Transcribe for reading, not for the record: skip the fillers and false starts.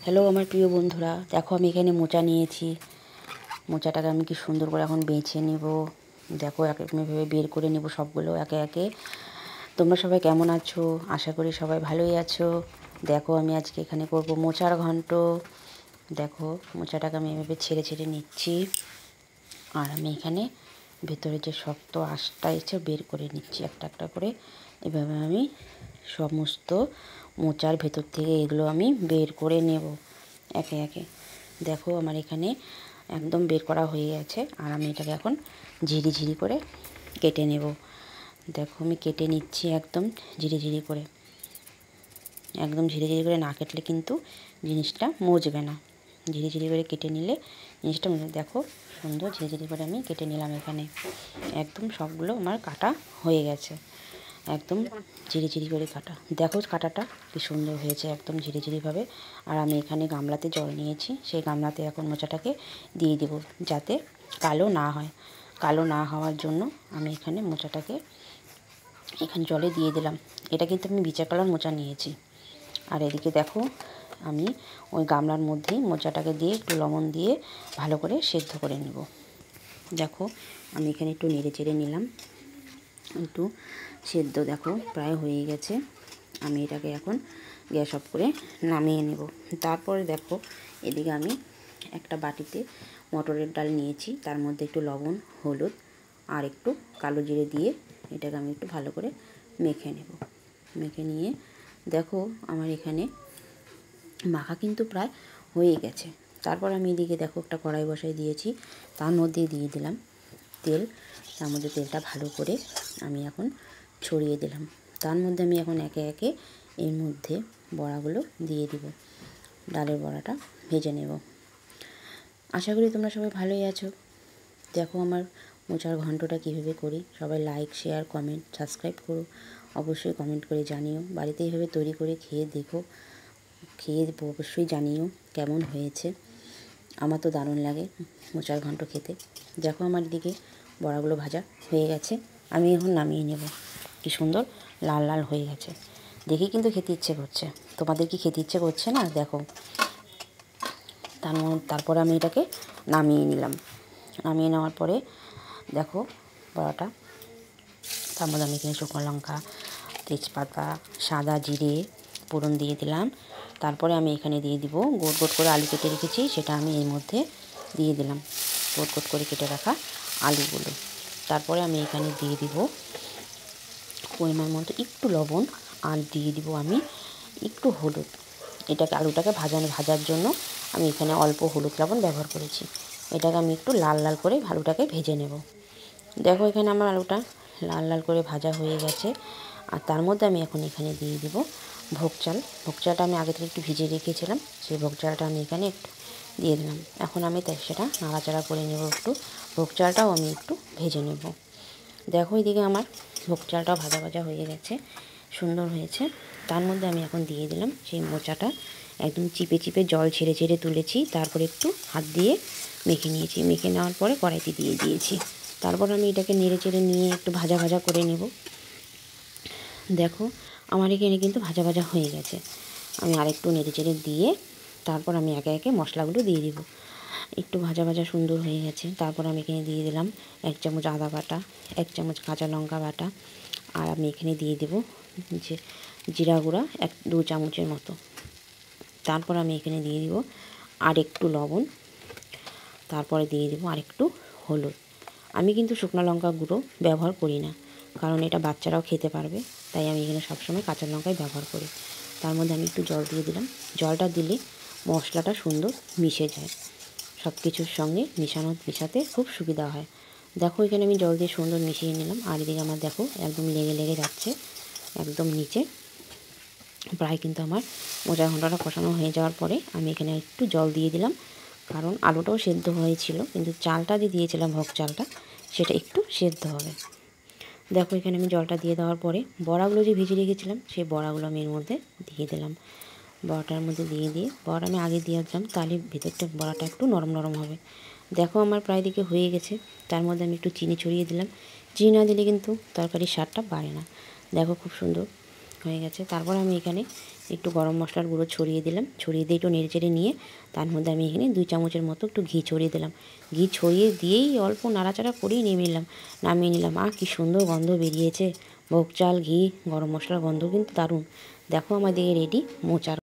Hello আমার প্রিয় বন্ধুরা, দেখো আমি এখানে মোচা নিয়েছি। মোচাটাকে আমি কি সুন্দর করে এখন বেছে নেব। দেখো এভাবে বের করে নেব সবগুলো একে একে। তোমরা সবাই কেমন আছো? আশা করি সবাই ভালোই আছো। দেখো আমি আজকে এখানে করব মোচার ঘন্ট। দেখো মোচাটাকে আমি এভাবে ছেড়ে ছেড়ে নিচ্ছি, আর আমি এখানে ভেতরে যে শক্ত আঁশটা এসে বের করে নিচ্ছি একটা একটা করে। এভাবে আমি সমস্ত মোচার ভেতর থেকে এগুলো আমি বের করে নেব একে একে। দেখো আমার এখানে একদম বের করা হয়ে গেছে, আর আমি এটাকে এখন ঝিরি ঝিরি করে কেটে নেব। দেখো আমি কেটে নিচ্ছি একদম ঝিরি ঝিরি করে। একদম ঝিরি ঝিরি করে না কাটলে কিন্তু জিনিসটা মজবে না। ঝিরি ঝিরি করে কেটে নিলে জিনিসটা দেখো সুন্দর ঝিরি ঝিরি করে আমি কেটে নিলাম। এখানে একদম সবগুলো আমার কাটা হয়ে গেছে, একদম ঝিরি ঝিরি করে কাটা। দেখো কাটাটা কি সুন্দর হয়েছে, একদম ঝিরি ঝিরিভাবে। আর আমি এখানে গামলাতে জল নিয়েছি, সেই গামলাতে এখন মোচাটাকে দিয়ে দেবো যাতে কালো না হয়। কালো না হওয়ার জন্য আমি এখানে মোচাটাকে এখানে জলে দিয়ে দিলাম। এটা কিন্তু আমি বিচা কালার মোচা নিয়েছি। আর এদিকে দেখো আমি ওই গামলার মধ্যেই মোচাটাকে দিয়ে একটু লবণ দিয়ে ভালো করে সেদ্ধ করে নেব। দেখো আমি এখানে একটু নেড়ে চেড়ে নিলাম, একটু সেদ্ধ দেখো প্রায় হয়ে গেছে। আমি এটাকে এখন গ্যাস অফ করে নামিয়ে নেব। তারপরে দেখো এদিকে আমি একটা বাটিতে মটরের ডাল নিয়েছি, তার মধ্যে একটু লবণ, হলুদ আর একটু কালো জিরে দিয়ে এটাকে আমি একটু ভালো করে মেখে নেব। মেখে নিয়ে দেখো আমার এখানে মাখা কিন্তু প্রায় হয়ে গেছে। তারপর আমি এদিকে দেখো একটা কড়াই বসাই দিয়েছি, তার মধ্যে দিয়ে দিলাম তেল। তার মধ্যে তেলটা ভালো করে আমি এখন ছড়িয়ে দিলাম। তার মধ্যে আমি এখন একে একে এর মধ্যে বড়াগুলো দিয়ে দিব। ডালের বড়াটা ভেজে নেব। আশা করি তোমরা সবাই ভালোই আছো। দেখো আমার মোচার ঘন্টটা কীভাবে করি। সবাই লাইক, শেয়ার, কমেন্ট, সাবস্ক্রাইব করো। অবশ্যই কমেন্ট করে জানিও। বাড়িতে এইভাবে তৈরি করে খেয়ে দেখো, খেয়ে অবশ্যই জানিও কেমন হয়েছে। আমার তো দারুণ লাগে মোচার ঘন্ট খেতে। দেখো আমার দিকে বড়াগুলো ভাজা হয়ে গেছে, আমি এখন নামিয়ে নেব। কি সুন্দর লাল লাল হয়ে গেছে, দেখে কিন্তু খেতে ইচ্ছে করছে। তোমাদের কি খেতে ইচ্ছে করছে না? দেখো তারপরে আমি এটাকে নামিয়ে নিলাম। নামিয়ে নেওয়ার পরে দেখো বড়াটা, তার মধ্যে আমি এখানে শুকনো লঙ্কা, তেজপাতা, সাদা জিরে ফোড়ন দিয়ে দিলাম। তারপরে আমি এখানে দিয়ে দিব গোট গোট করে আলু কেটে রেখেছি, সেটা আমি এর মধ্যে দিয়ে দিলাম, গোট গোট করে কেটে রাখা আলুগুলো। তারপরে আমি এখানে দিয়ে দিব পরিমাণ মতো একটু লবণ, আর দিয়ে দিব আমি একটু হলুদ। এটাকে আলুটাকে ভাজার জন্য আমি এখানে অল্প হলুদ লবণ ব্যবহার করেছি। এটাকে আমি একটু লাল লাল করে আলুটাকে ভেজে নেব। দেখো এখানে আমার আলুটা লাল লাল করে ভাজা হয়ে গেছে। আর তার মধ্যে আমি এখন এখানে দিয়ে দিব ভোগ চাল। ভোগ চালটা আমি আগে থেকে একটু ভিজিয়ে রেখেছিলাম, সেই ভোগ চালটা আমি এখানে একটু দিয়ে দিলাম। এখন আমি সেটা নাড়াচাড়া করে নেব একটু। ভোগ চালটাও আমি একটু ভেজে নেব। দেখো এদিকে আমার ভোগ চালটাও ভাজা ভাজা হয়ে গেছে, সুন্দর হয়েছে। তার মধ্যে আমি এখন দিয়ে দিলাম সেই মোচাটা, একদম চিপে চিপে জল ছেড়ে ছেড়ে তুলেছি। তারপরে একটু হাত দিয়ে মেখে নিয়েছি। মেখে নেওয়ার পরে কড়াইতে দিয়ে দিয়েছি। তারপর আমি এটাকে নেড়ে চেড়ে নিয়ে একটু ভাজা ভাজা করে নেব। দেখো আমার এখানে কিন্তু ভাজা ভাজা হয়ে গেছে। আমি আরেকটু নেড়ে চেড়ে দিয়ে তারপর আমি একে একে মশলাগুলো দিয়ে দিব। একটু ভাজা ভাজা সুন্দর হয়ে গেছে। তারপর আমি এখানে দিয়ে দিলাম 1 চামচ আদা বাটা, 1 চামচ কাঁচা লঙ্কা বাটা, আর আমি এখানে দিয়ে দেব যে জিরা গুঁড়া 2 চামচের মতো। তারপর আমি এখানে দিয়ে দিব আর একটু লবণ। তারপরে দিয়ে দেবো আরেকটু হলুদ। আমি কিন্তু শুকনো লঙ্কা গুঁড়ো ব্যবহার করি না, কারণ এটা বাচ্চারাও খেতে পারবে, তাই আমি এখানে সবসময় কাঁচা লঙ্কাই ব্যবহার করি। তার মধ্যে আমি একটু জল দিয়ে দিলাম। জলটা দিলে মশলাটা সুন্দর মিশে যায়, সব কিছুর সঙ্গে মিশাতে খুব সুবিধা হয়। দেখো এখানে আমি জল দিয়ে সুন্দর মিশিয়ে নিলাম। আর এদিকে আমার দেখো একদম লেগে লেগে যাচ্ছে একদম নিচে। প্রায় কিন্তু আমার মোচার ঘন্টটা কষানো হয়ে যাওয়ার পরে আমি এখানে একটু জল দিয়ে দিলাম, কারণ আলুটাও সেদ্ধ হয়েছিল, কিন্তু চালটা যে দিয়েছিলাম ভোগ চালটা সেটা একটু সেদ্ধ হবে। দেখো এখানে আমি জলটা দিয়ে দেওয়ার পরে বড়াগুলো যে ভিজিয়ে রেখেছিলাম সেই বড়াগুলো আমি এর মধ্যে দিয়ে দিলাম। বড়াটার মধ্যে দিয়ে বড়া আমি আগে দিয়ে দিলাম, তাহলে ভেতরটা বড়াটা একটু নরম নরম হবে। দেখো আমার প্রায় দিকে হয়ে গেছে। তার মধ্যে আমি একটু চিনি ছড়িয়ে দিলাম। চিনি না দিলে কিন্তু তরকারির স্বাদটা বাড়ে না। দেখো খুব সুন্দর হয়ে গেছে। তারপর আমি এখানে একটু গরম মশলার গুঁড়ো ছড়িয়ে দিলাম, ছড়িয়ে দিয়ে একটু নেড়েচেড়ে নিয়ে তার মধ্যে আমি এখানে 2 চামচের মতো একটু ঘি ছড়িয়ে দিলাম। ঘি ছড়িয়ে দিয়েই অল্প নাড়াচাড়া করেই নামিয়ে নিলাম। কী সুন্দর গন্ধ বেরিয়েছে, ভোগ চাল, ঘি, গরম মশলার গন্ধ কিন্তু দারুণ। দেখো আমাদের রেডি মোচার